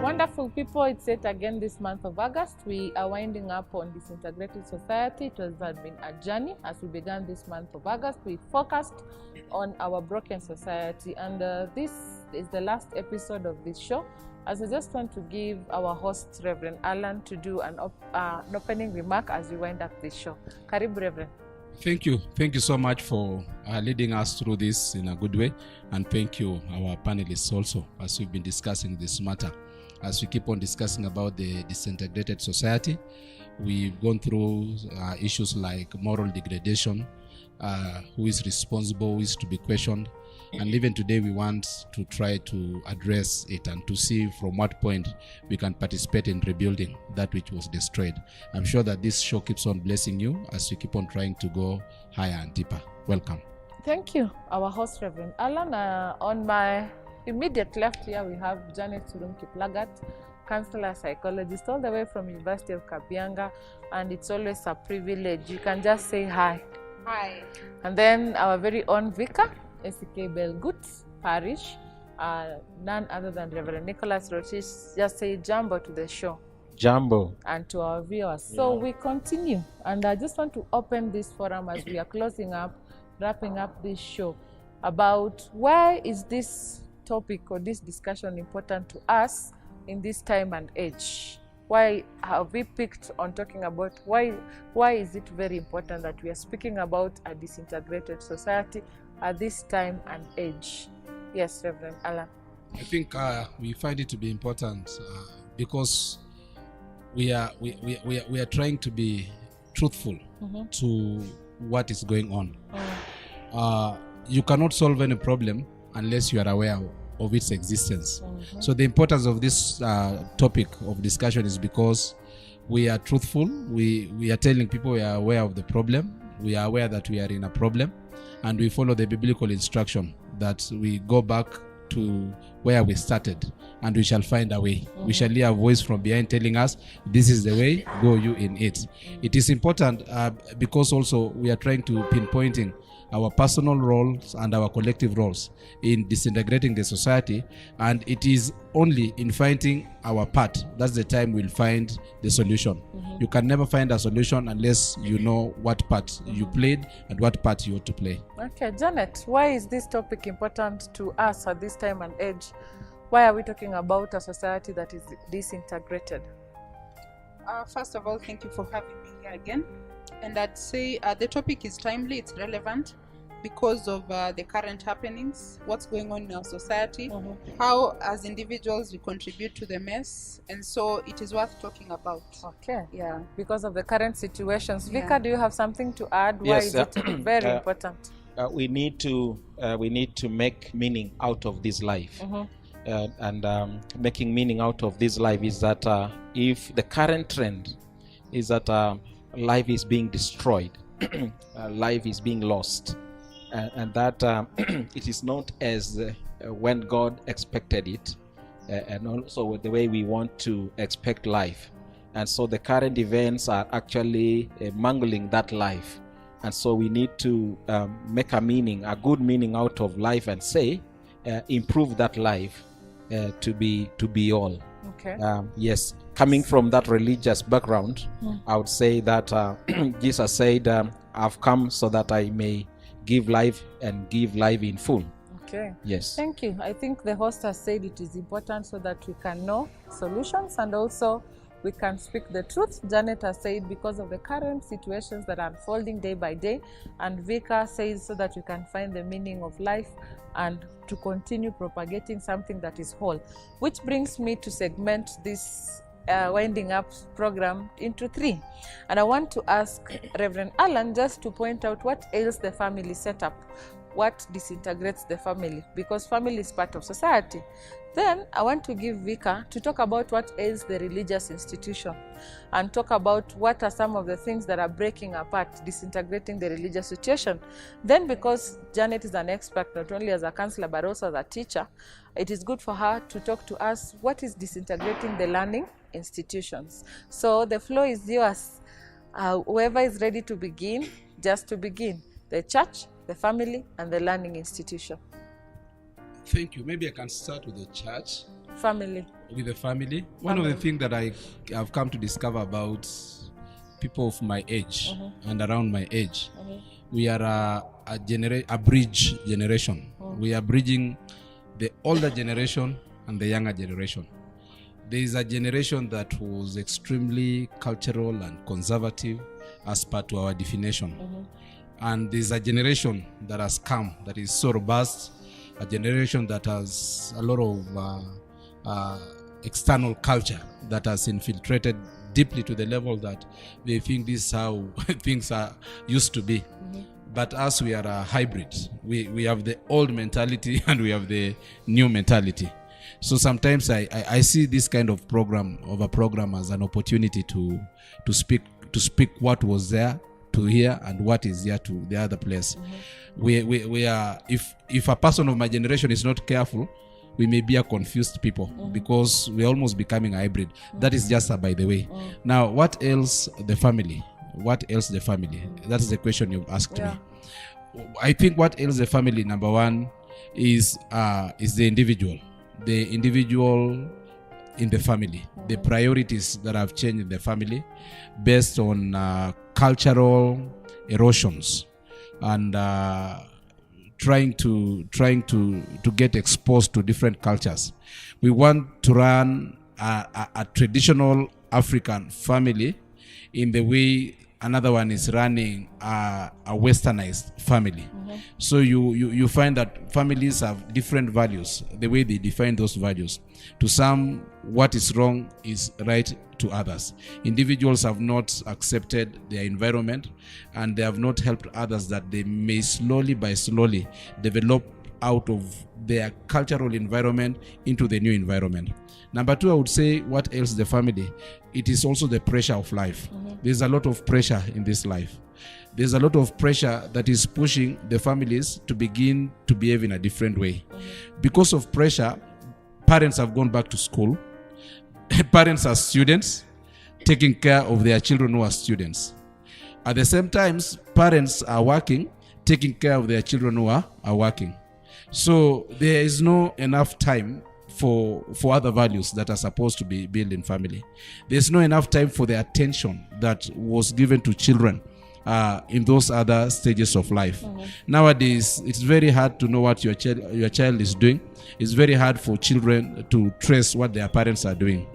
Wonderful people, it's yet again this month of August. We are winding up on Disintegrated Society. It has been a journey as we began this month of August. We focused on our broken society, and this is the last episode of this show. As I just want to give our host, Rev Allan, to do an opening remark as we wind up this show. Karibu, Reverend. Thank you. Thank you so much for leading us through this in a good way. And thank you, our panelists also, as we've been discussing this matter. As we keep on discussing about the Disintegrated Society, we've gone through issues like moral degradation, who is responsible, who is to be questioned. And even today, we want to try to address it and to see from what point we can participate in rebuilding that which was destroyed. I'm sure that this show keeps on blessing you as we keep on trying to go higher and deeper. Welcome. Thank you, our host, Rev Allan. On my immediate left here, we have Janet Kiplagat, counselor psychologist, all the way from University of Kabianga, and it's always a privilege. You can just say hi. Hi. And then our very own vicar, S.K. Belgut Parish, none other than Reverend Nicholas Rotish. Just say jumbo to the show. Jumbo. And to our viewers. So we continue, and I just want to open this forum as we are closing up, wrapping up this show, about why is this topic or this discussion important to us in this time and age? Why have we picked on talking about why is it very important that we are speaking about a disintegrated society at this time and age? Yes, Reverend Allan. I think we find it to be important because we are trying to be truthful to what is going on. You cannot solve any problem unless you are aware of its existence. So the importance of this topic of discussion is because we are truthful. We are telling people we are aware of the problem. We are aware that we are in a problem, and we follow the biblical instruction that we go back to where we started, and we shall find a way. We shall hear a voice from behind telling us, this is the way, go you in it. It is important because also we are trying to pinpointing our personal roles and our collective roles in disintegrating the society, and it is only in finding our part that's the time we'll find the solution. You can never find a solution unless you know what part you played and what part you ought to play. Okay, Janet, why is this topic important to us at this time and age? Why are we talking about a society that is disintegrated? First of all, thank you for having me here again. And I'd say the topic is timely, it's relevant because of the current happenings, what's going on in our society, how as individuals we contribute to the mess, and so it is worth talking about. Okay. Yeah. Because of the current situations. Vika, do you have something to add? Why is it very important? We need to make meaning out of this life. And making meaning out of this life is that if the current trend is that life is being destroyed, life is being lost, and that it is not as when God expected it, and also the way we want to expect life. And so the current events are actually mangling that life. And so we need to make a good meaning out of life, and say, improve that life to be all. Okay. Yes, coming from that religious background, I would say that Jesus said, I've come so that I may give life and give life in full. Okay. Yes. Thank you. I think the host has said it is important so that we can know solutions and also we can speak the truth. Janet has said because of the current situations that are unfolding day by day, and Vika says so that we can find the meaning of life and to continue propagating something that is whole. Which brings me to segment this winding up program into 3. And I want to ask Reverend Allan just to point out what ails the family setup. what disintegrates the family, because family is part of society. Then I want to give Vika to talk about what ails the religious institution and talk about what are some of the things that are breaking apart, disintegrating the religious situation. Then, because Janet is an expert not only as a counselor but also as a teacher, it is good for her to talk to us what is disintegrating the learning institutions. So the floor is yours. Whoever is ready to begin, just to begin. The church, the family, and the learning institution. Thank you. Maybe I can start with the church. Family. With the family. One of the things that I have come to discover about people of my age and around my age, we are a bridge generation. We are bridging the older generation and the younger generation. There is a generation that was extremely cultural and conservative as per to our definition. And there's a generation that has come that is so robust, a generation that has a lot of external culture that has infiltrated deeply to the level that they think this is how things are used to be. But us, we are a hybrid. We have the old mentality and we have the new mentality. So sometimes I see this kind of program as an opportunity to speak what was there to here and what is here to the other place. We are, if a person of my generation is not careful, we may be a confused people because we're almost becoming a hybrid. That is just by the way. Now, what else the family? What else the family? That is the question you've asked me. I think what else the family, number one, is the individual. The individual in the family. The priorities that have changed in the family based on cultural erosions and trying to get exposed to different cultures. We want to run a traditional African family in the way another one is running a westernized family. So you find that families have different values, the way they define those values. To some, what is wrong is right to others. Individuals have not accepted their environment and they have not helped others that they may slowly develop out of their cultural environment into the new environment. Number two, I would say what else the family? It is also the pressure of life. There's a lot of pressure in this life. There's a lot of pressure that is pushing the families to begin to behave in a different way. Because of pressure, parents have gone back to school. Parents are students, taking care of their children who are students. At the same time, parents are working, taking care of their children who are working. So there is no enough time for other values that are supposed to be built in family. There's no enough time for the attention that was given to children in those other stages of life. Nowadays, it's very hard to know what your child is doing. It's very hard for children to trace what their parents are doing.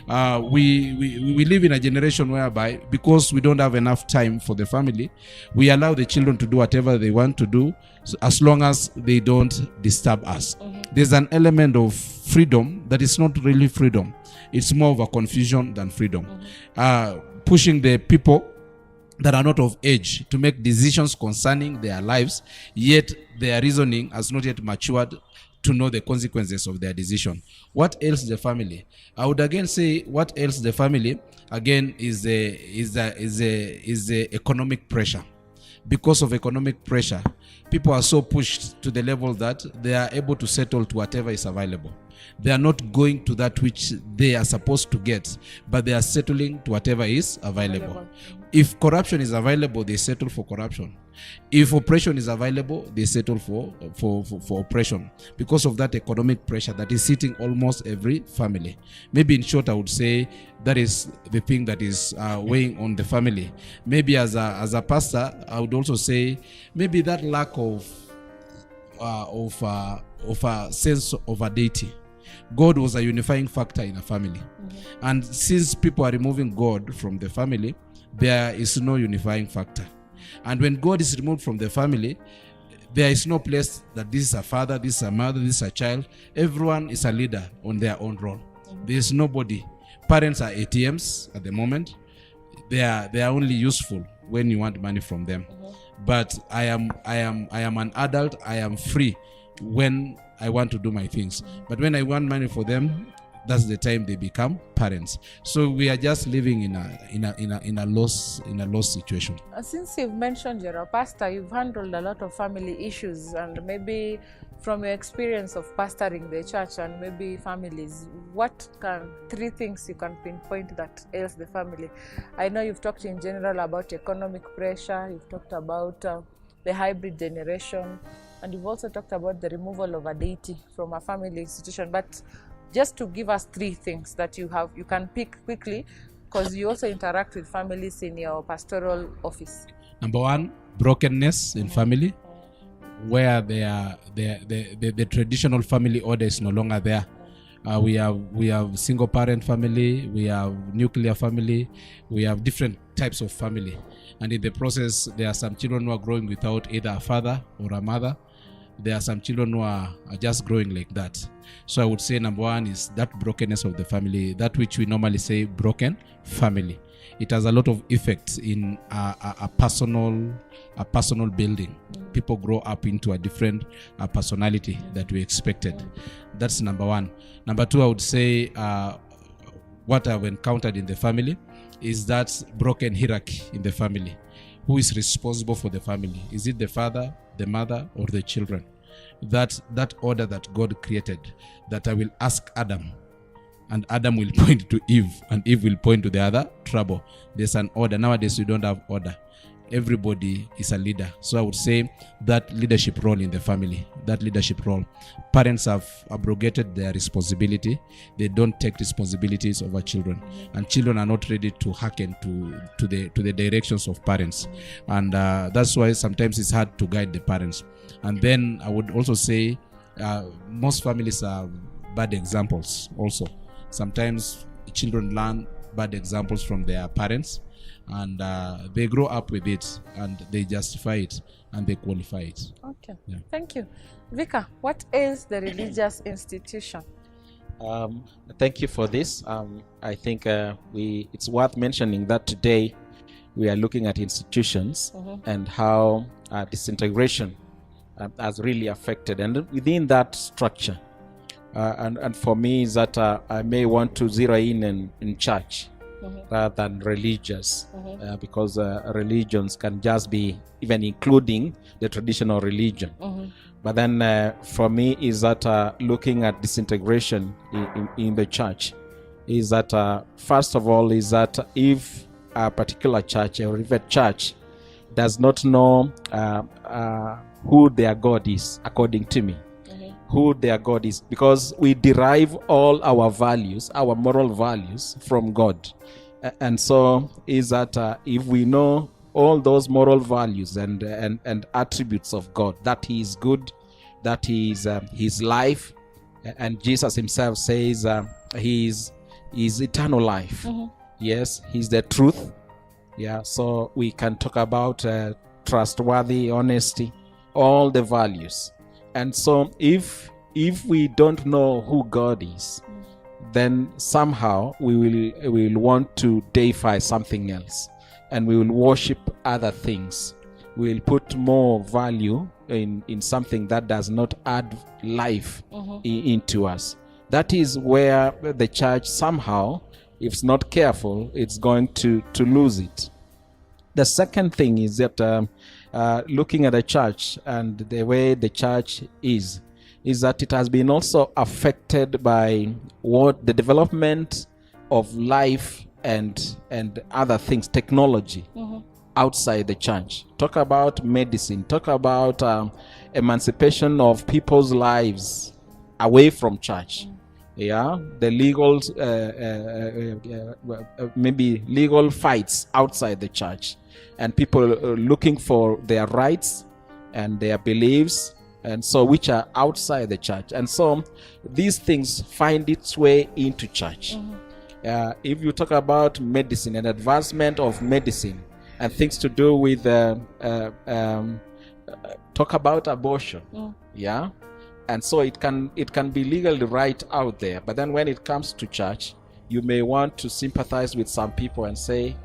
We live in a generation whereby, because we don't have enough time for the family, we allow the children to do whatever they want to do, as long as they don't disturb us. There's an element of freedom that is not really freedom. It's more of a confusion than freedom. Pushing the people that are not of age to make decisions concerning their lives, yet their reasoning has not yet matured to know the consequences of their decision. What else the family? I would again say what else the family again is the economic pressure. Because of economic pressure, people are so pushed to the level that they are able to settle to whatever is available. They are not going to that which they are supposed to get, but they are settling to whatever is available. If corruption is available, they settle for corruption. If oppression is available, they settle for oppression because of that economic pressure that is hitting almost every family. Maybe in short, I would say that is the thing that is weighing on the family. Maybe as a pastor, I would also say maybe that lack of a sense of a deity. God was a unifying factor in a family. And since people are removing God from the family, there is no unifying factor. And when God is removed from the family, there is no place that this is a father, this is a mother, this is a child. Everyone is a leader on their own role. There is nobody. Parents are ATMs at the moment. They are only useful when you want money from them. but I am an adult. I am free when I want to do my things. But when I want money for them, that's the time they become parents. So we are just living in a loss situation. Since you've mentioned you're a pastor, you've handled a lot of family issues, and maybe from your experience of pastoring the church and maybe families, what can 3 things you can pinpoint that ails the family? I know you've talked in general about economic pressure, you've talked about the hybrid generation, and you've also talked about the removal of a deity from a family institution. But just to give us 3 things that you can pick quickly, because you also interact with families in your pastoral office. Number 1, brokenness in family, where the traditional family order is no longer there. We have single parent family, we have nuclear family, we have different types of family, and in the process there are some children who are growing without either a father or a mother. There are some children who are just growing like that. So I would say number 1 is that brokenness of the family, that which we normally say broken family. It has a lot of effects in a personal building. People grow up into a different personality that we expected. That's number 1. Number 2, I would say what I've encountered in the family is that broken hierarchy in the family. Who is responsible for the family? Is it the father, the mother, or the children? That order that God created, that I will ask Adam, and Adam will point to Eve, and Eve will point to the other trouble. There's an order. Nowadays we don't have order. Everybody is a leader. So I would say that leadership role in the family, that leadership role. Parents have abrogated their responsibility. They don't take responsibilities over children, and children are not ready to hearken to the directions of parents, and that's why sometimes it's hard to guide the parents. And then I would also say most families are bad examples also. Sometimes children learn bad examples from their parents, and they grow up with it, and they justify it, and they qualify it. Okay, Thank you. Vika, what is the religious institution? Thank you for this. I think it's worth mentioning that today we are looking at institutions and how disintegration has really affected, and within that structure. And for me is that I may want to zero in church rather than religious, because religions can just be even including the traditional religion. But then for me is that looking at disintegration in the church is that first of all is that if a particular church or if a church does not know who their God is, according to me, who their God is, because we derive all our values, our moral values from God. And so is that if we know all those moral values and attributes of God, that he is good, that he is his life, and Jesus himself says he is eternal life. Yes, he's the truth. Yeah, so we can talk about trustworthy, honesty, all the values. And so if we don't know who God is, then somehow we will want to deify something else, and we will worship other things. We will put more value in something that does not add life into us. That is where the church somehow, if it's not careful, it's going to lose it. The second thing is that looking at the church and the way the church is that it has been also affected by what the development of life and other things, technology outside the church. Talk about medicine, talk about emancipation of people's lives away from church. Yeah, the legal maybe legal fights outside the church, and people looking for their rights and their beliefs, and so which are outside the church. And so these things find its way into church. If you talk about medicine and advancement of medicine and things to do with talk about abortion, yeah, and so it can be legally right out there, but then when it comes to church, you may want to sympathize with some people and say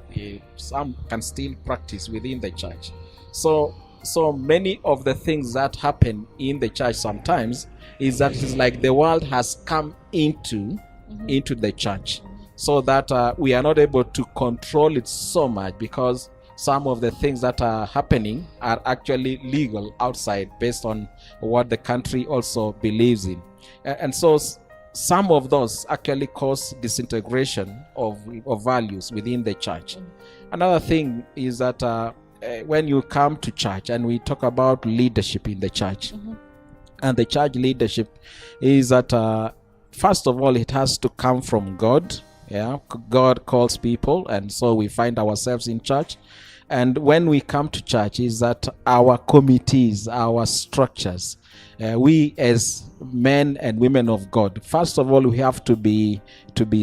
some can still practice within the church. So so many of the things that happen in the church sometimes is that it's like the world has come into the church, so that we are not able to control it so much, because some of the things that are happening are actually legal outside based on what the country also believes in. And so some of those actually cause disintegration of values within the church. Another thing is that when you come to church and we talk about leadership in the church, and the church leadership is that first of all, it has to come from God. Yeah, God calls people, and so we find ourselves in church. And when we come to church, is that our committees, our structures, we as men and women of God, first of all, we have to be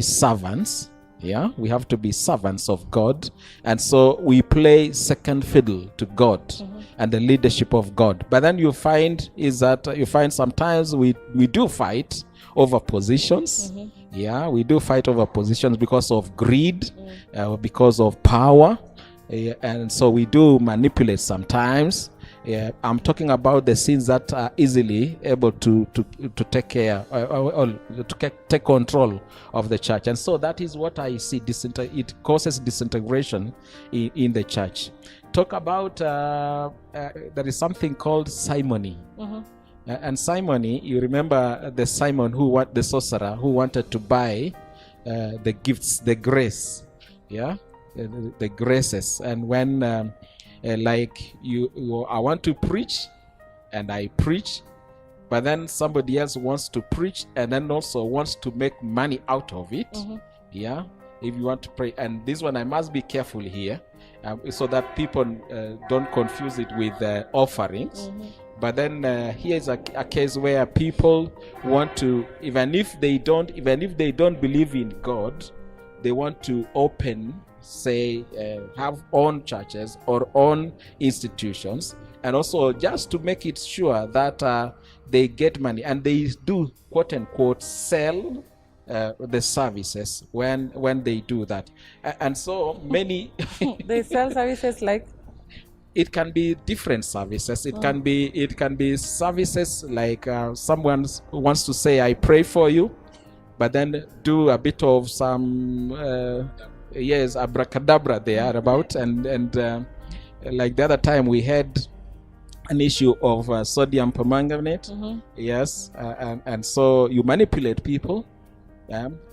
servants. Yeah, we have to be servants of God, and so we play second fiddle to God and the leadership of God. But then you find sometimes we do fight over positions. Yeah, we do fight over positions because of greed, because of power, and so we do manipulate sometimes. Yeah, I'm talking about the sins that are easily able to take care or to take control of the church, and so that is what I see. It causes disintegration in the church. Talk about there is something called simony. And simony, you remember the Simon the sorcerer who wanted to buy the gifts, the grace, yeah, the graces. And when like I want to preach, and I preach, but then somebody else wants to preach and then also wants to make money out of it. Yeah, if you want to pray, and this one I must be careful here, so that people don't confuse it with offerings. But then here is a case where people want to, even if they don't believe in God, they want to open, say, have own churches or own institutions, and also just to make it sure that they get money, and they do quote unquote sell the services when they do that. And so many they sell services like, it can be different services. It can be services like someone wants to say, I pray for you, but then do a bit of some abracadabra there about, and like the other time we had an issue of sodium permanganate. Yes, and so you manipulate people.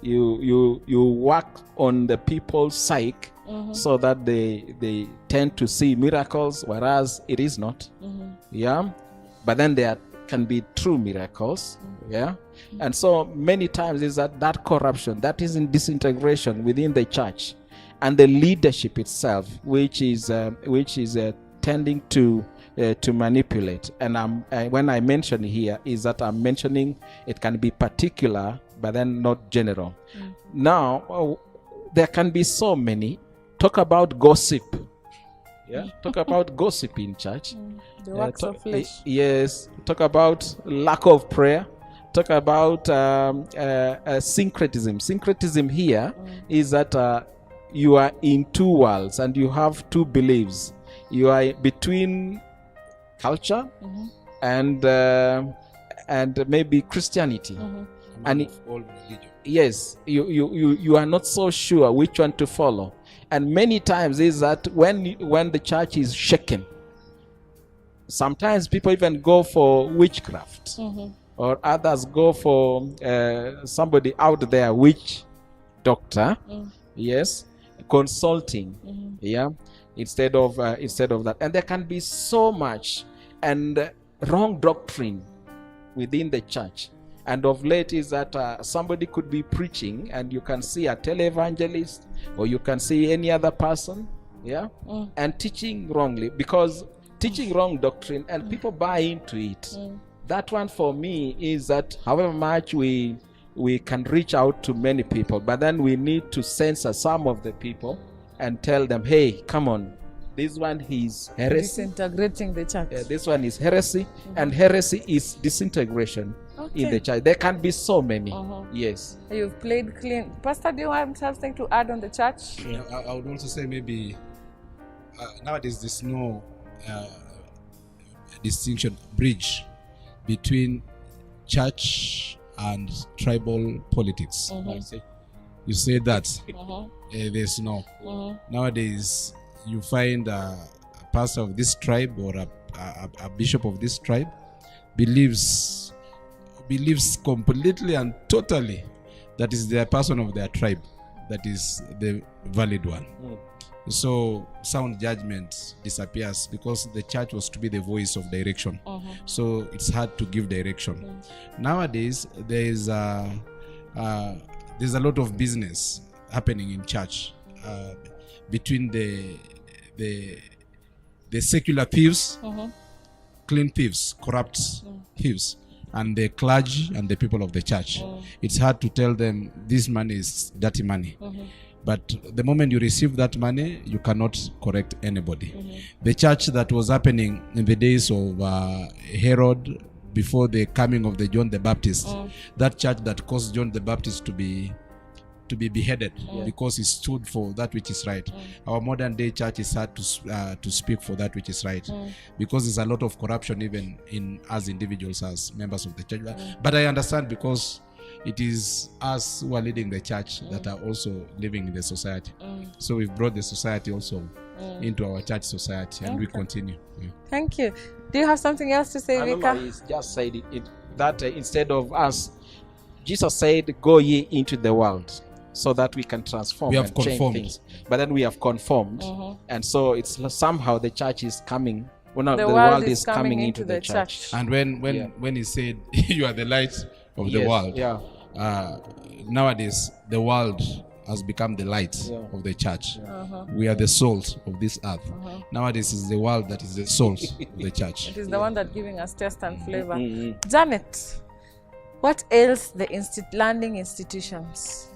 You work on the people's psyche, so that they tend to see miracles, whereas it is not. Yeah, but then there can be true miracles. Yeah, and so many times is that corruption, that is in disintegration within the church, and the leadership itself, which is tending to manipulate. And when I mention here, is that I'm mentioning it can be particular, but then not general. Now, there can be so many. Talk about gossip. Yeah, talk about gossip in church. the works of flesh. Yes, talk about lack of prayer. Talk about syncretism. Syncretism here is that you are in two worlds and you have two beliefs. You are between culture and maybe Christianity. And all religion. yes, you are not so sure which one to follow. And many times is that when the church is shaken, sometimes people even go for witchcraft, or others go for somebody out there, witch doctor, yes, consulting, yeah, instead of that. And there can be so much and wrong doctrine within the church. And of late is that somebody could be preaching and you can see a televangelist or you can see any other person, yeah, and teaching wrongly, because teaching wrong doctrine and people buy into it. That one for me is that however much we can reach out to many people, but then we need to censor some of the people and tell them, hey, come on, this one is heresy. Disintegrating the church. This one is heresy, and heresy is disintegration in the church. There can be so many. Yes. You've played clean. Pastor, do you have something to add on the church? Yeah, I would also say maybe nowadays there's no distinction, bridge between church and tribal politics. I see. You say that there's no. Nowadays, you find a pastor of this tribe or a bishop of this tribe believes completely and totally that is the person of their tribe that is the valid one. So sound judgment disappears because the church was to be the voice of direction. So it's hard to give direction. Nowadays there is there's a lot of business happening in church between the secular thieves, clean thieves, corrupt thieves, and the clergy and the people of the church. It's hard to tell them this money is dirty money. But the moment you receive that money, you cannot correct anybody. The church that was happening in the days of Herod, before the coming of the John the Baptist, that church that caused John the Baptist to be beheaded because he stood for that which is right. Our modern day church is hard to speak for that which is right because there's a lot of corruption even in us individuals as members of the church. But I understand because it is us who are leading the church that are also living in the society. So we've brought the society also into our church society, and we continue. Thank you. Do you have something else to say, Vika? He's just said that instead of us, Jesus said, "Go ye into the world," so that we can transform and change things. But then we have conformed, and so it's somehow the church is coming. Well, the world is coming into the church. And when he said, "You are the light of the world," nowadays the world has become the light of the church. We are the salt of this earth. Nowadays it's the world that is the salt of the church. It is the one that's giving us taste and flavor. Janet, what ails the learning institutions?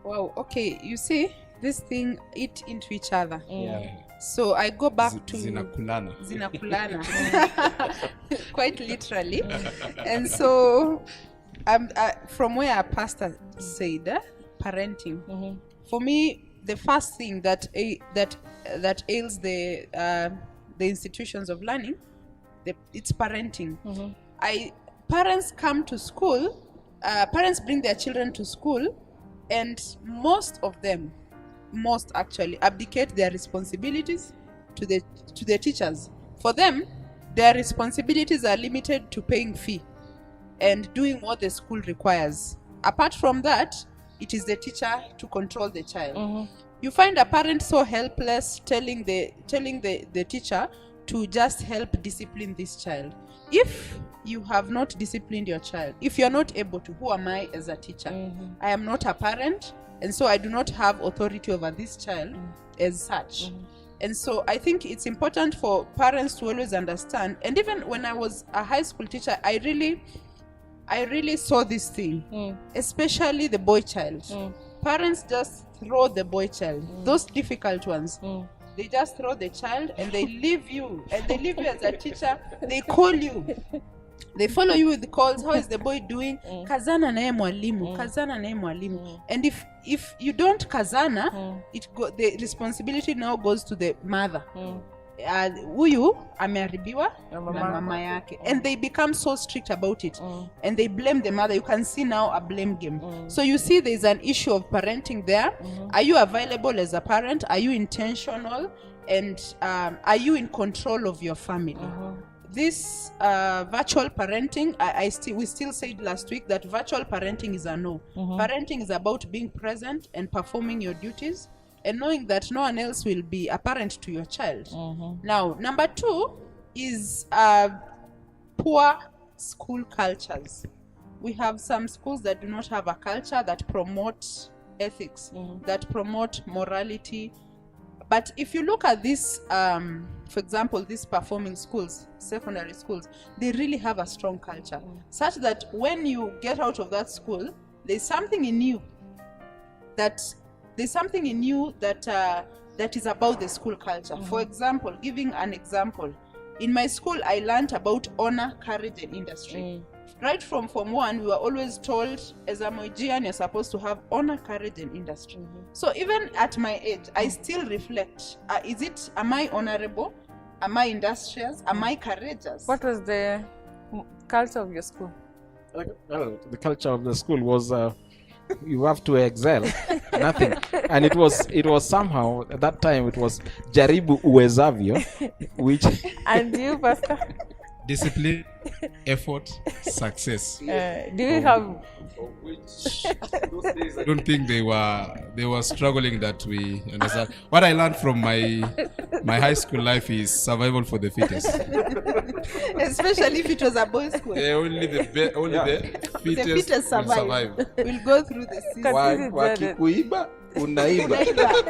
Wow, okay, you see, this thing eat into each other. So I go back to Zinakulana. Quite literally. And so from where our pastor said, parenting. For me, the first thing that ails the institutions of learning, it's parenting. Parents come to school. Parents bring their children to school, and most actually abdicate their responsibilities to the teachers. For them, their responsibilities are limited to paying fee and doing what the school requires. Apart from that, it is the teacher to control the child. You find a parent so helpless telling the teacher to just help discipline this child. If you have not disciplined your child, if you're not able to, who am I as a teacher? I am not a parent, and so I do not have authority over this child as such. And so I think it's important for parents to always understand. And even when I was a high school teacher, I really saw this thing, especially the boy child. Parents just throw the boy child, those difficult ones. They just throw the child and they leave you. And they leave you as a teacher. They call you. They follow you with calls. How is the boy doing? Kazana nae mwalimu. Kazana nae mwalimu. And if you don't kazana, the responsibility now goes to the mother. Huyu ameharibiwa na mama yake, and they become so strict about it, and they blame the mother. You can see now a blame game. So you see there's an issue of parenting there. Are you available as a parent? Are you intentional? And are you in control of your family? This virtual parenting, we still said last week that virtual parenting is a no. Parenting is about being present and performing your duties, and knowing that no one else will be a parent to your child. Now, number 2 is poor school cultures. We have some schools that do not have a culture that promote ethics, that promote morality. But if you look at this, for example, these performing schools, secondary schools, they really have a strong culture, such that when you get out of that school, there's something in you that is about the school culture. For example, giving an example, in my school I learned about honor, courage, and industry. Right from Form 1, we were always told, as a Moijian, you're supposed to have honor, courage, and industry. So even at my age, I still reflect, am I honorable? Am I industrious? Am I courageous? What was the culture of your school? Well, the culture of the school was you have to excel. Nothing. And it was somehow at that time it was jaribu uwezavyo, which And you, Pastor? Discipline, effort, success. Do you have? I don't think they were struggling that we understand. What I learned from my high school life is survival for the fittest. Especially if it was a boys' school. Only the fittest, The fittest will survive. We'll go through the season. wakikuiba unaiba.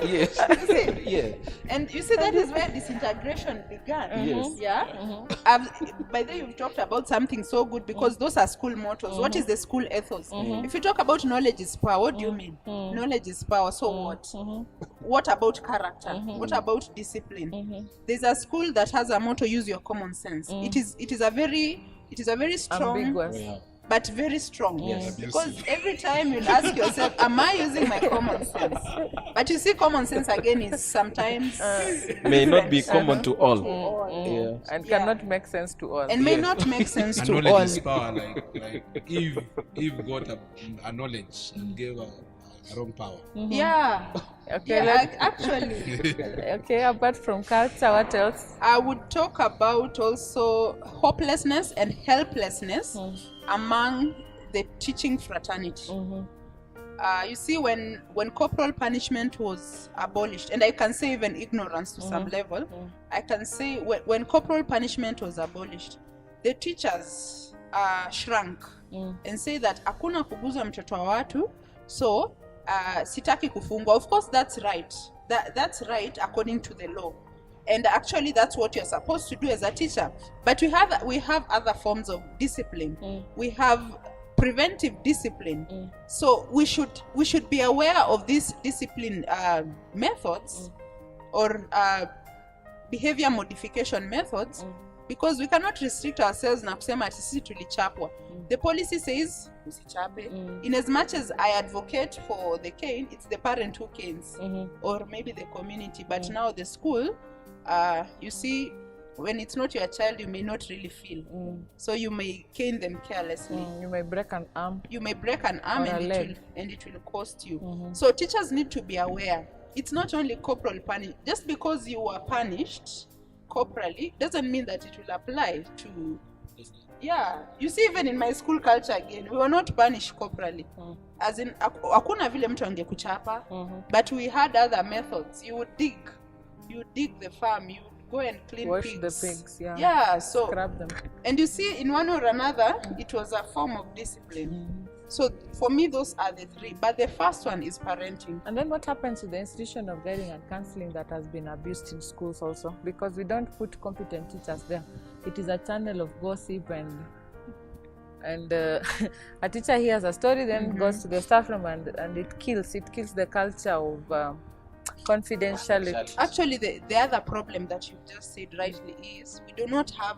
Yes. Yeah. And you see, that is where disintegration began. Yes. Yeah. By the way, you've talked about something so good, because those are school mottos. What is the school ethos? If you talk about knowledge is power, what do you mean? Knowledge is power. So what? What about character? What about discipline? There's a school that has a motto: use your common sense. It is a very strong, Ambiguous. but very strong. Yes. Because every time you ask yourself, am I using my common sense? But you see, common sense again is sometimes May not be common to all. Yeah. And cannot make sense to all. and may not make sense And to knowledge all. is power. Like Eve got a knowledge and gave a wrong power. Yeah. Okay, Yeah, actually. okay, apart from culture, what else? I would talk about also hopelessness and helplessness among the teaching fraternity. You see, when corporal punishment was abolished, and I can say even ignorance to some level, I can say when corporal punishment was abolished, the teachers shrank and say that hakuna kuguza mtoto wa watu, so sitaki kufungwa. Of course, that's right. That's right according to the law. And actually, that's what you're supposed to do as a teacher. But we have other forms of discipline. We have preventive discipline. So we should be aware of these discipline methods or behavior modification methods, because we cannot restrict ourselves na kusema ati sisi tulichapwa. The policy says usichape. In as much as I advocate for the cane, it's the parent who canes, or maybe the community. But now the school, you see, when it's not your child, you may not really feel. So you may cane them carelessly. You may break an arm. You may break an arm, Or a and leg. it will cost you. So teachers need to be aware. It's not only corporal punishment. Just because you were punished corporally doesn't mean that it will apply to. Yeah, you see, even in my school culture again, we were not punished corporally. As in, hakuna vile mtu angekuchapa, but we had other methods. You would dig the farm, you would go and clean Wash pigs. the pigs, yeah. Yeah, so Scrap them. and you see, in one or another, it was a form of discipline. So for me, those are the three. But the first one is parenting. And then what happens to the institution of guiding and counseling that has been abused in schools also? Because we don't put competent teachers there. It is a channel of gossip, and a teacher hears a story, then goes to the staff room, and it kills the culture of confidentiality. Actually, the other problem that you've just said rightly is we do not have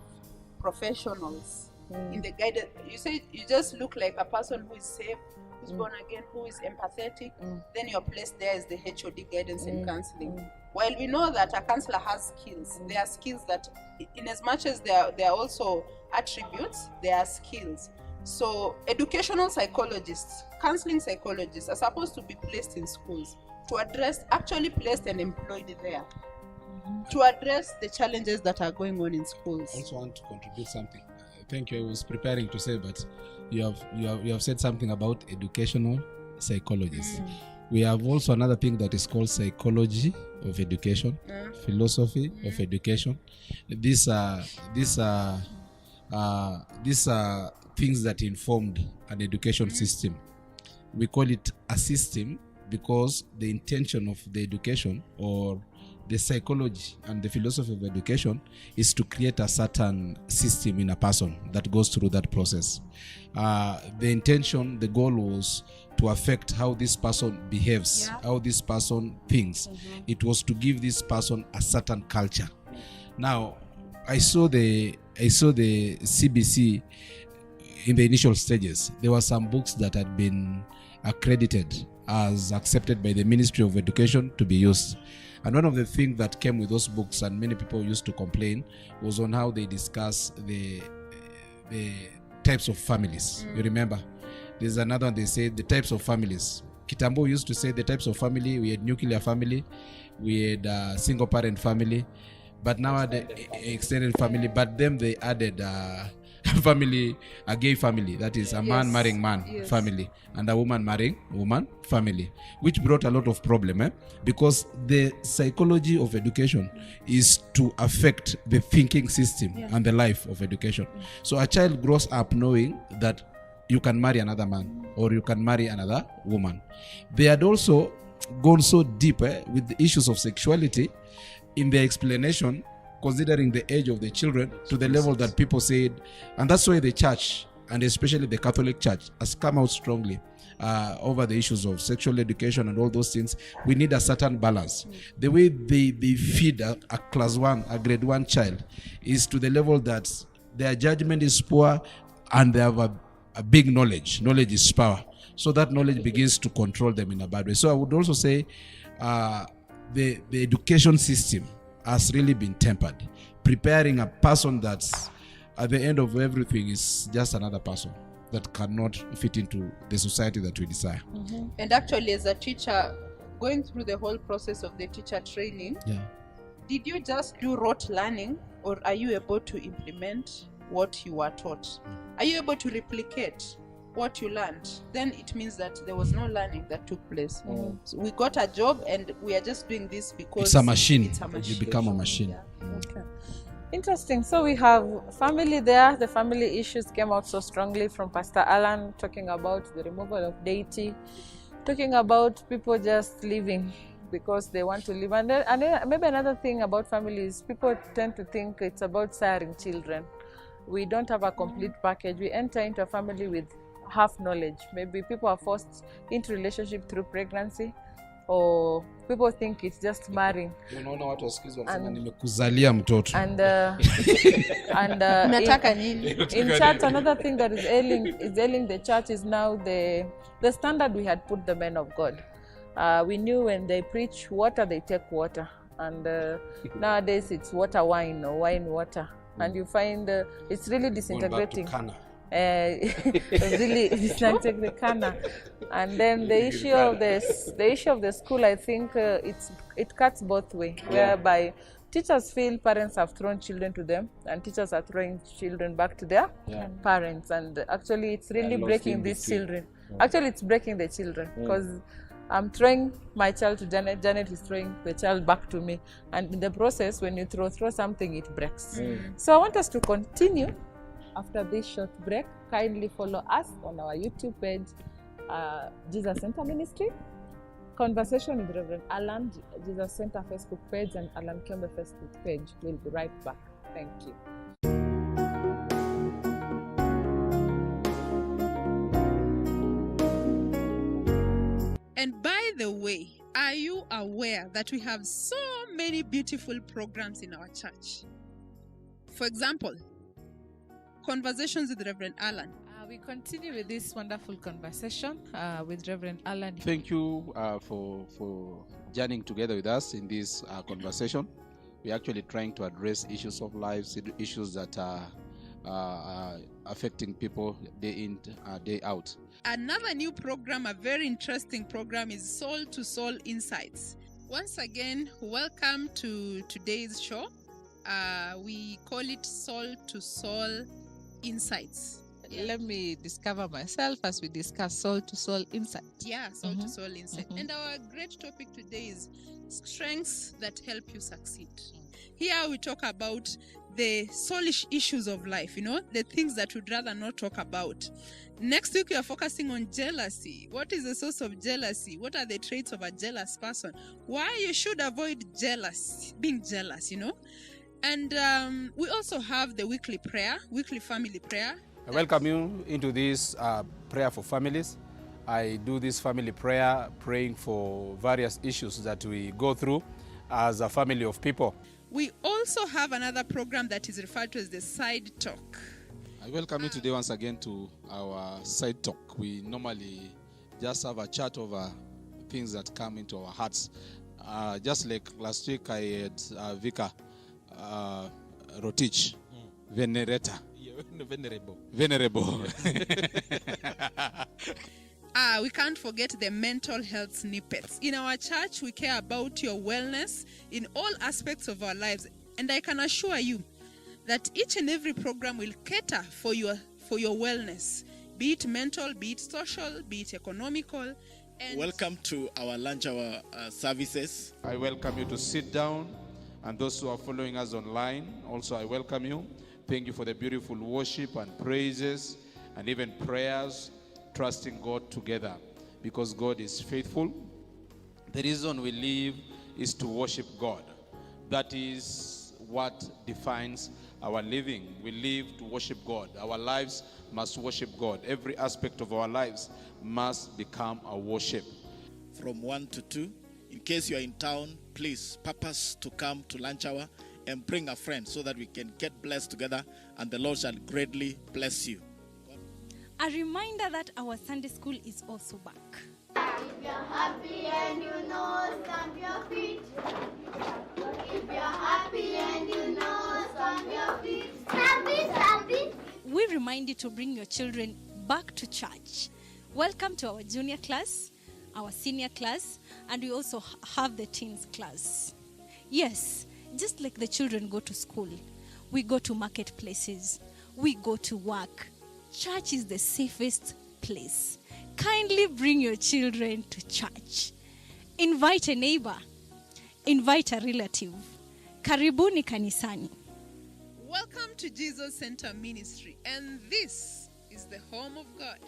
professionals in the guidance. You say you just look like a person who is saved, who's born again, who is empathetic. Then you're placed there as the HOD guidance and counseling. While we know that a counselor has skills, there are skills that, in as much as there are also attributes, there are skills. So educational psychologists, counseling psychologists are supposed to be placed in schools to address, actually placed and employed there, to address the challenges that are going on in schools. I also want to contribute something. Thank you. I was preparing to say, but you have said something about educational psychologists. We have also another thing that is called psychology of education, philosophy of education. These are things that informed an education system. We call it a system because the intention of the education, or the psychology and the philosophy of education, is to create a certain system in a person that goes through that process. The intention, the goal was to affect how this person behaves, how this person thinks. It was to give this person a certain culture. Now, I saw the CBC in the initial stages. There were some books that had been accredited as accepted by the Ministry of Education to be used. And one of the things that came with those books, and many people used to complain, was on how they discuss the types of families. You remember? There's another one, they say the types of families. Kitambo used to say the types of family. We had nuclear family, we had single parent family, but now the extended family. But then they added family, a gay family, that is a man marrying man family, and a woman marrying woman family, which brought a lot of problem, because the psychology of education is to affect the thinking system and the life of education. So a child grows up knowing that you can marry another man or you can marry another woman. They had also gone so deep with the issues of sexuality in their explanation, considering the age of the children, to the level that people said, and that's why the church, and especially the Catholic Church, has come out strongly over the issues of sexual education and all those things. We need a certain balance. The way they feed a class 1, a grade 1 child, is to the level that their judgment is poor and they have a big knowledge. Knowledge is power. So that knowledge begins to control them in a bad way. So I would also say the education system has really been tempered, preparing a person that's at the end of everything is just another person that cannot fit into the society that we desire. And actually, as a teacher, going through the whole process of the teacher training, did you just do rote learning, or are you able to implement what you were taught? Are you able to replicate what you learned? Then it means that there was no learning that took place. So we got a job and we are just doing this because it's a machine. It's a machine. You become a machine. Okay. Interesting. So we have family there. The family issues came out so strongly from Pastor Allan, talking about the removal of deity, talking about people just living because they want to live. And then maybe another thing about family is people tend to think it's about siring children. We don't have a complete package. We enter into a family with half knowledge. Maybe people are forced into relationship through pregnancy, or people think it's just marrying. Nimekuzalia mtoto. And in church, another thing that is ailing the church is now the standard we had put the men of God. We knew when they preach water, they take water, and nowadays it's water wine or wine water, and you find it's really disintegrating. Really disintegrate the kana. And then the issue of the school, I think it cuts both ways, whereby teachers feel parents have thrown children to them, and teachers are throwing children back to their parents. And actually, it's really breaking these children. Actually, it's breaking the children, because I'm throwing my child to Janet, Janet is throwing the child back to me. And in the process, when you throw something, it breaks. So I want us to continue after this short break. Kindly follow us on our YouTube page, Jesus Center Ministry, Conversation with Rev Allan, Jesus Center Facebook page, and Allan Kembe Facebook page. We'll be right back. Thank you. And by the way, are you aware that we have so many beautiful programs in our church? For example, Conversations with Rev Allan. We continue with this wonderful conversation with Rev Allan. Thank you for journeying together with us in this conversation. We're actually trying to address issues of lives, issues that are affecting people day in, day out. Another new program, a very interesting program, is Soul to Soul Insights. Once again, welcome to today's show. We call it Soul to Soul Insights. Let me discover myself as we discuss Soul to Soul Insight. Yeah, Soul to Soul Insight. And our great topic today is strengths that help you succeed. Here we talk about the soulish issues of life, the things that we'd rather not talk about. Next week, we are focusing on jealousy. What is the source of jealousy? What are the traits of a jealous person? Why you should avoid being jealous, And we also have the weekly family prayer. I welcome you into this prayer for families. I do this family prayer, praying for various issues that we go through as a family of people. We also have another program that is referred to as the Side Talk. I welcome you today once again to our Side Talk. We normally just have a chat over things that come into our hearts Just like last week, I had Vika Rotich, venerator. Venerable. We can't forget the mental health snippets. In our church, we care about your wellness in all aspects of our lives. And I can assure you that each and every program will cater for your wellness, be it mental, be it social, be it economical. And welcome to our lunch hour services. I welcome you to sit down, and those who are following us online, also I welcome you. Thank you for the beautiful worship and praises and even prayers, trusting God together, because God is faithful. The reason we live is to worship God. That is what defines our living. We live to worship God. Our lives must worship God. Every aspect of our lives must become a worship. From 1 to 2. In case you are in town, please purpose to come to lunch hour and bring a friend so that we can get blessed together, and the Lord shall greatly bless you. A reminder that our Sunday school is also back. If you're happy and you know, stamp your feet. If you're happy and you know, stamp your feet. Stamp it, stamp it. We remind you to bring your children back to church. Welcome to our junior class, our senior class, and we also have the teens class. Yes, just like the children go to school, we go to marketplaces, we go to work. Church is the safest place. Kindly bring your children to church. Invite a neighbor. Invite a relative. Karibuni kanisani. welcome to Jesus Center Ministry, and this is the home of God.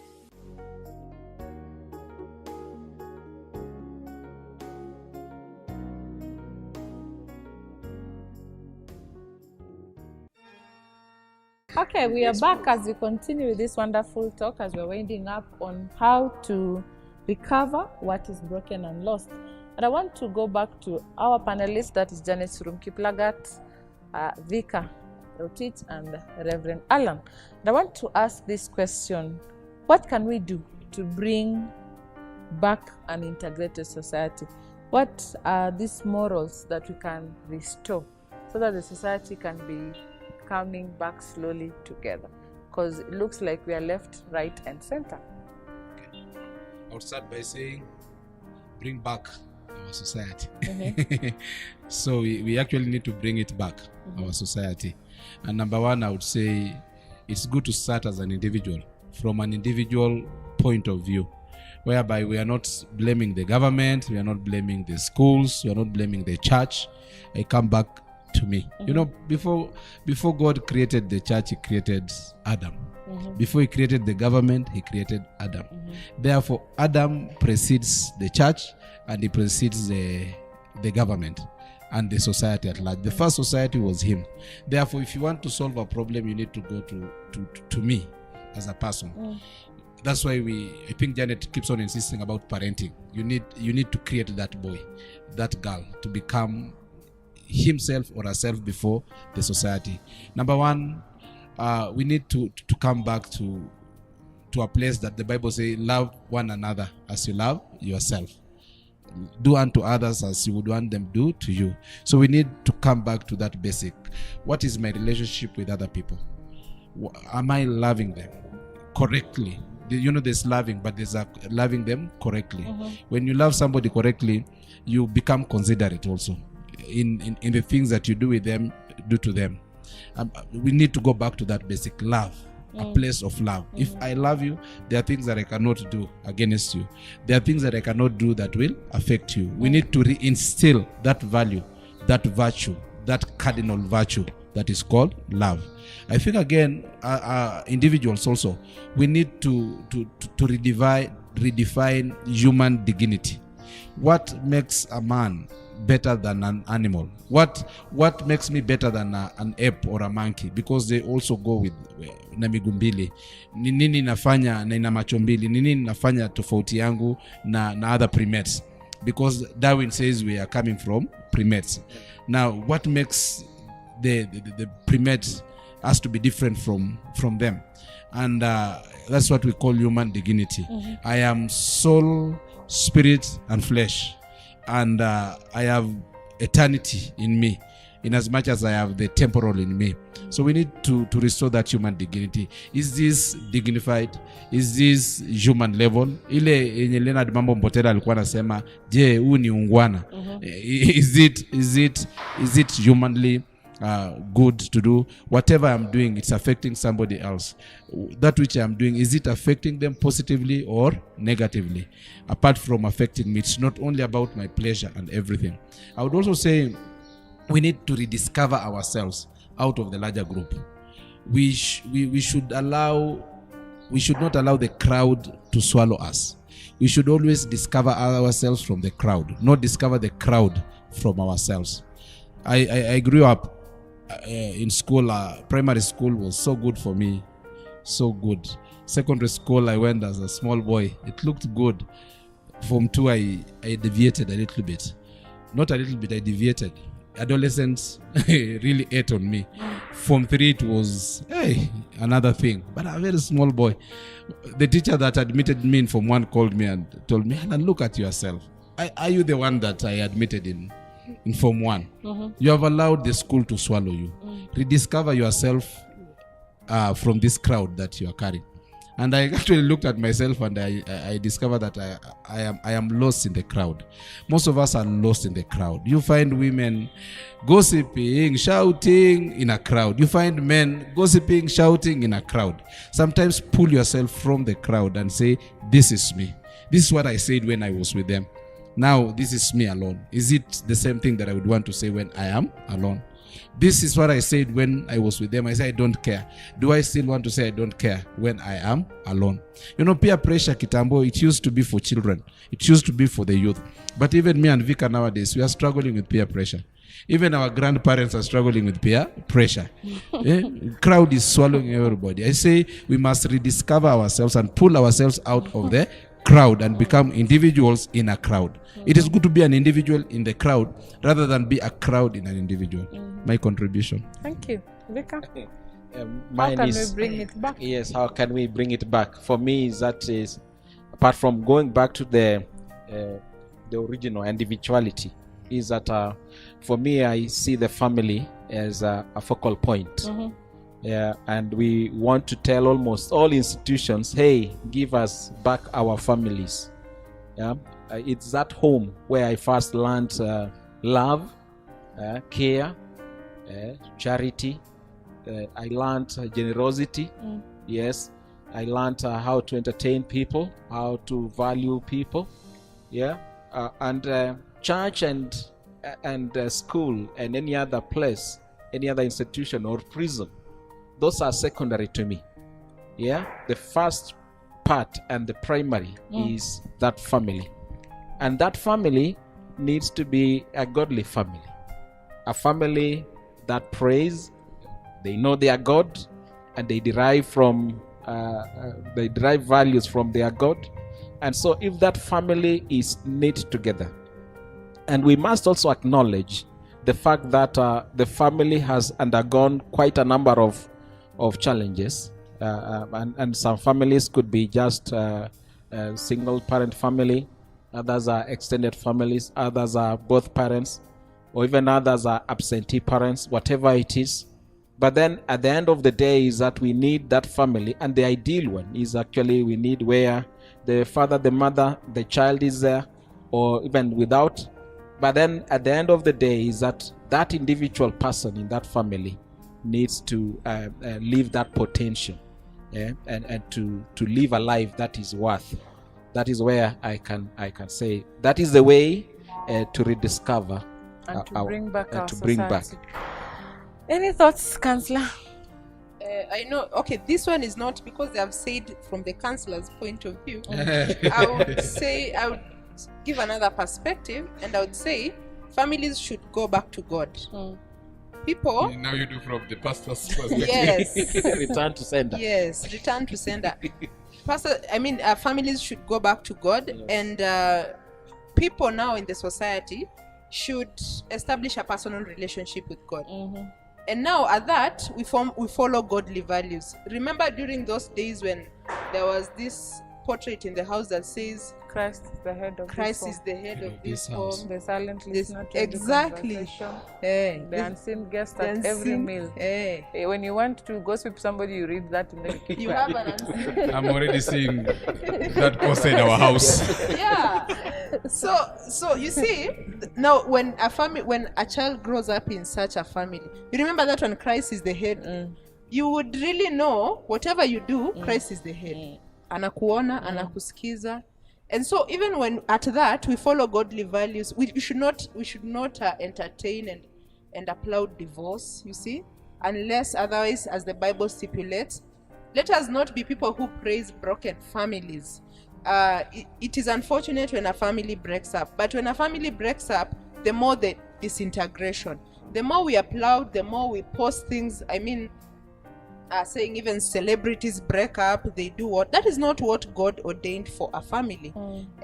Okay, we are back as we continue with this wonderful talk as we're winding up on how to recover what is broken and lost. And I want to go back to our panelists, that is Janet Surumkiplagat, Vika Rotich, and Rev Allan. And I want to ask this question: what can we do to bring back an integrated society? What are these morals that we can restore so that the society can be coming back slowly together? Because it looks like we are left, right, and center. Okay. I would start by saying, bring back our society. Mm-hmm. So we actually need to bring it back, our society. And number one, I would say it's good to start as an individual, from an individual point of view, whereby we are not blaming the government, we are not blaming the schools, we are not blaming the church. I come back to me. You know, before God created the church, he created Adam. Before he created the government, he created Adam. Therefore, Adam precedes the church and he precedes the government and the society at large. The first society was him. Therefore, if you want to solve a problem, you need to go to me as a person. That's why I think Janet keeps on insisting about parenting. You need to create that boy, that girl, to become himself or herself before the society. Number one, we need to come back to a place that the Bible says, love one another as you love yourself. Do unto others as you would want them do to you. So we need to come back to that basic. What is my relationship with other people? Am I loving them correctly? You know, there's loving, but there's loving them correctly. When you love somebody correctly, you become considerate also in the things that you do with them, do to them. We need to go back to that basic love, a place of love. If I love you, there are things that I cannot do against you. There are things that I cannot do that will affect you. We need to reinstill that value, that virtue, that cardinal virtue that is called love. I think again, individuals also, we need to redefine human dignity. What makes a man better than an animal? What makes me better than an ape or a monkey? Because they also go with na miguu mbili. Ni nini nafanya na ina macho mbili? Ni nini nafanya tofauti yangu na other primates? Because Darwin says we are coming from primates. Now, what makes the primates has to be different from them? And that's what we call human dignity. I am soul, spirit, and flesh. and I have eternity in me, in as much as I have the temporal in me. So we need to restore that human dignity. Is this dignified? Is this human level? Ile yenye Leonard Mambo Mbotela alikuwa anasema, je, huu ni ungwana? Is it humanly good to do? Whatever I'm doing, it's affecting somebody else. That which I'm doing, is it affecting them positively or negatively? Apart from affecting me, it's not only about my pleasure and everything. I would also say we need to rediscover ourselves out of the larger group. We should not allow the crowd to swallow us. We should always discover ourselves from the crowd, not discover the crowd from ourselves. I grew up in school. Primary school was so good for me, so good. Secondary school, I went as a small boy. It looked good. Form 2, I deviated a little bit. Not a little bit, I deviated. Adolescence really ate on me. Form 3, it was another thing, but a very small boy. The teacher that admitted me in Form 1 called me and told me, Alan, look at yourself. Are you the one that I admitted in Form 1? You have allowed the school to swallow you. Rediscover yourself from this crowd that you are carrying. And I actually looked at myself and I discovered that I am lost in the crowd. Most of us are lost in the crowd. You find women gossiping, shouting in a crowd. You find men gossiping, shouting in a crowd. Sometimes pull yourself from the crowd and say, this is me. This is what I said when I was with them. Now, this is me alone. Is it the same thing that I would want to say when I am alone? This is what I said when I was with them. I said, I don't care. Do I still want to say I don't care when I am alone? Peer pressure, kitambo, it used to be for children. It used to be for the youth. But even me and Vika nowadays, we are struggling with peer pressure. Even our grandparents are struggling with peer pressure. Crowd is swallowing everybody. I say we must rediscover ourselves and pull ourselves out of the crowd and become individuals in a crowd. It is good to be an individual in the crowd rather than be a crowd in an individual. My contribution. Thank you. Vika? How can we bring it back? Yes, how can we bring it back? For me, that is, apart from going back to the original individuality, is that for me, I see the family as a focal point. And we want to tell almost all institutions, hey, give us back our families. It's that home where I first learned love, care, charity. I learned generosity. Yes, I learned how to entertain people, how to value people. And church and school and any other place, any other institution or prison, those are secondary to me. The first part and the primary is that family. And that family needs to be a godly family. A family that prays, they know their God, and they derive values from their God. And so if that family is knit together, and we must also acknowledge the fact that the family has undergone quite a number of challenges, and some families could be just a single parent family, others are extended families, others are both parents, or even others are absentee parents, whatever it is. But then at the end of the day is that we need that family, and the ideal one is actually we need where the father, the mother, the child is there, or even without. But then at the end of the day is that individual person in that family needs to live that potential, and to live a life that is worth. That is where I can say that is the way to rediscover and to bring back our to bring back. Any thoughts, Councillor? I know. Okay, this one is not because they have said from the councillor's point of view. I would give another perspective, and I would say families should go back to God. People. Now you do from the pastor's perspective. Yes. Return to sender. Yes, return to sender. Families should go back to God, and people now in the society should establish a personal relationship with God. And now at that, we follow godly values. Remember during those days when there was this portrait in the house that says Christ is the head of Christ this is the head of this house. home. home. The silent This- listener to every exactly. conversation. Eh, The the- unseen guest the at every unseen- meal. eh. When you want to gossip somebody, you read that and then you keep You quiet. have an unseen. I'm already seeing that poster in our house. Yeah. So you see, now when a child grows up in such a family, you remember that when Christ is the head, you would really know whatever you do, Christ is the head. Anakuona, anakusikiza. And so even when at that we follow godly values, we should not entertain and applaud divorce, you see, unless otherwise as the Bible stipulates. Let us not be people who praise broken families. It is unfortunate when a family breaks up, but when a family breaks up, the more the disintegration, the more we applaud, the more we post things. I mean, saying even celebrities break up, they do what? That is not what God ordained for a family.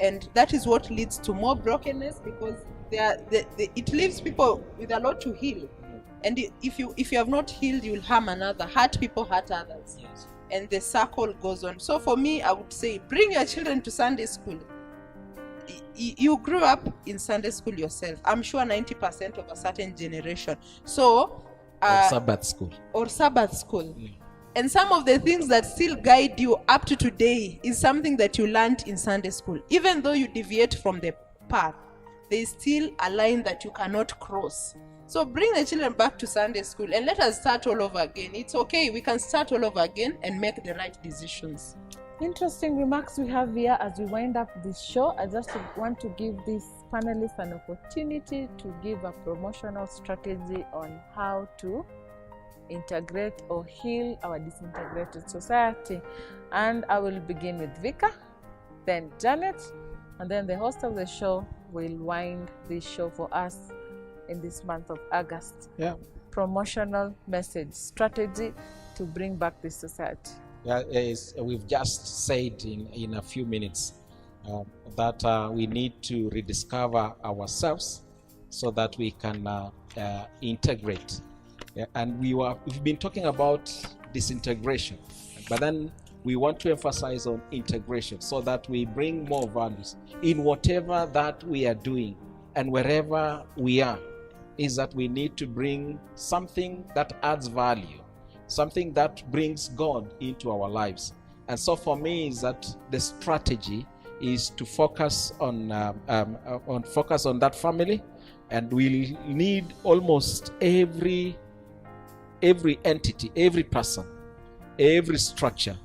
And that is what leads to more brokenness, because it leaves people with a lot to heal. And if you have not healed, you will harm another. Hurt people, hurt others. Yes. And the circle goes on. So for me, I would say bring your children to Sunday school. You grew up in Sunday school yourself. I'm sure 90% of a certain generation. So Or Sabbath school. or Sabbath school. And some of the things that still guide you up to today is something that you learned in Sunday school. Even though you deviate from the path, there is still a line that you cannot cross. So bring the children back to Sunday school and let us start all over again. It's okay, we can start all over again and make the right decisions. Interesting remarks we have here as we wind up this show. I just want to give these panelists an opportunity to give a promotional strategy on how to integrate or heal our disintegrated society. And I will begin with Vika, then Janet, and then the host of the show will wind this show for us in this month of August. Yeah. Promotional message, strategy to bring back this society. Yeah, we've just said in a few minutes that we need to rediscover ourselves so that we can integrate. Yeah, and we've been talking about disintegration, but then we want to emphasize on integration so that we bring more values in whatever that we are doing and wherever we are. Is that we need to bring something that adds value, something that brings God into our lives. And so for me is that the strategy is to focus on that family, and we'll need almost every entity, every person, every structure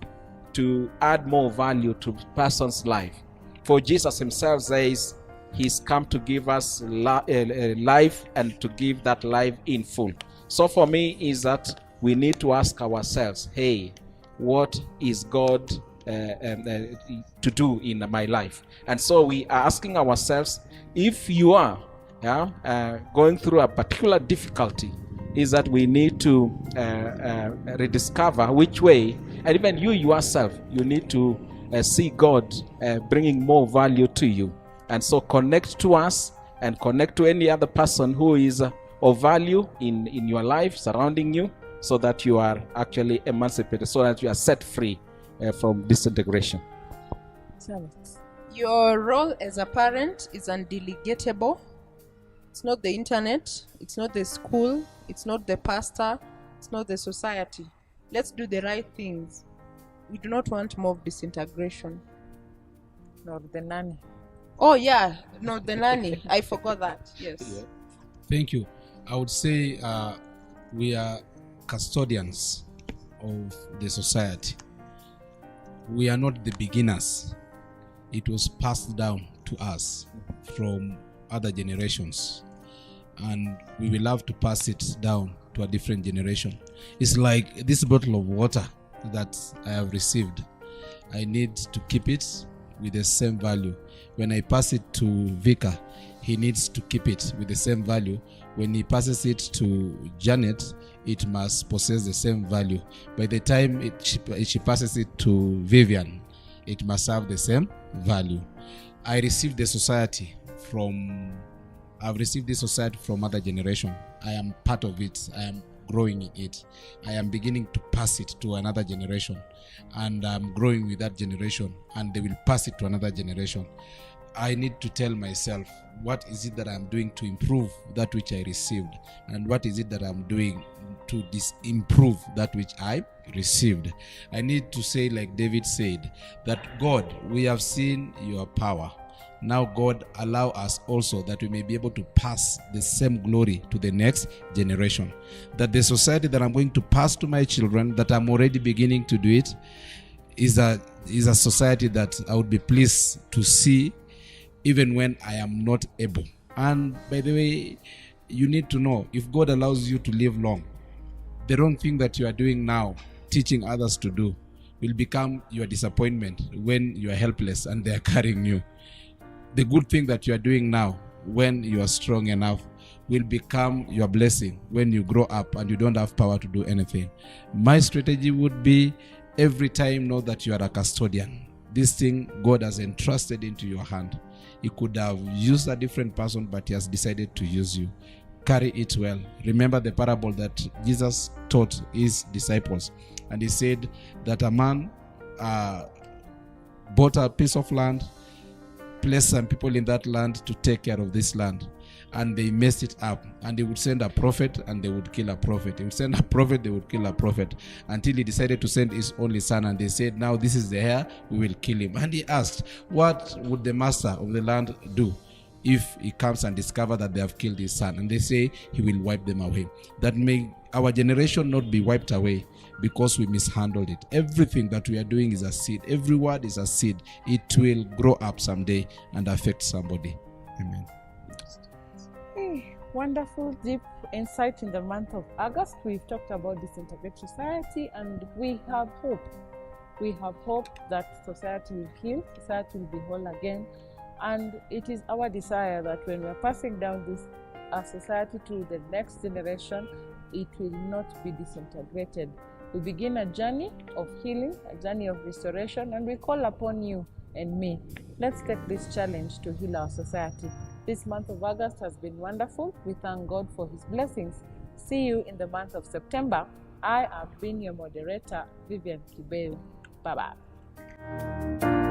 to add more value to person's life. For Jesus himself says he's come to give us life and to give that life in full. So for me is that we need to ask ourselves, hey, what is God to do in my life? And so we are asking ourselves, if you are going through a particular difficulty, is that we need to rediscover which way, and even you yourself, you need to see God bringing more value to you. And so connect to us and connect to any other person who is of value in your life, surrounding you, so that you are actually emancipated, so that you are set free from disintegration. Your role as a parent is undelegatable. It's not the internet, it's not the school, it's not the pastor, it's not the society. Let's do the right things. We do not want more disintegration. Nor the nanny. Oh yeah, no, the nanny. I forgot that. Yes. Thank you. I would say we are custodians of the society. We are not the beginners. It was passed down to us from other generations, and we will have to pass it down to a different generation. It's like this bottle of water that I have received. I need to keep it with the same value. When I pass it to Vika, he needs to keep it with the same value. When he passes it to Janet, it must possess the same value. By the time she passes it to Vivian, it must have the same value. I've received this society from other generation. I am part of it. I am growing in it. I am beginning to pass it to another generation, and I'm growing with that generation, and they will pass it to another generation. I need to tell myself, what is it that I'm doing to improve that which I received, and what is it that I'm doing to improve that which I received. I need to say, like David said, that God, we have seen your power. Now, God, allow us also that we may be able to pass the same glory to the next generation. That the society that I'm going to pass to my children, that I'm already beginning to do it, is a society that I would be pleased to see even when I am not able. And by the way, you need to know, if God allows you to live long, the wrong thing that you are doing now, teaching others to do, will become your disappointment when you are helpless and they are carrying you. The good thing that you are doing now, when you are strong enough, will become your blessing when you grow up and you don't have power to do anything. My strategy would be, every time know that you are a custodian. This thing God has entrusted into your hand. He could have used a different person, but he has decided to use you. Carry it well. Remember the parable that Jesus taught his disciples. And he said that a man bought a piece of land, placed some people in that land to take care of this land, and they messed it up. And they would send a prophet and they would kill a prophet. He would send a prophet, they would kill a prophet, until he decided to send his only son. And they said, now this is the heir, we will kill him. And he asked, what would the master of the land do if he comes and discovers that they have killed his son? And they say he will wipe them away. That may our generation not be wiped away because we mishandled it. Everything that we are doing is a seed. Every word is a seed. It will grow up someday and affect somebody. Amen. Hey, wonderful, deep insight in the month of August. We've talked about Disintegrated Society, and we have hope. We have hope that society will heal, society will be whole again. And it is our desire that when we're passing down this society to the next generation, it will not be disintegrated. We begin a journey of healing, a journey of restoration, and we call upon you and me. Let's take this challenge to heal our society. This month of August has been wonderful. We thank God for his blessings. See you in the month of September. I have been your moderator, Vivian Kibeu. Bye-bye.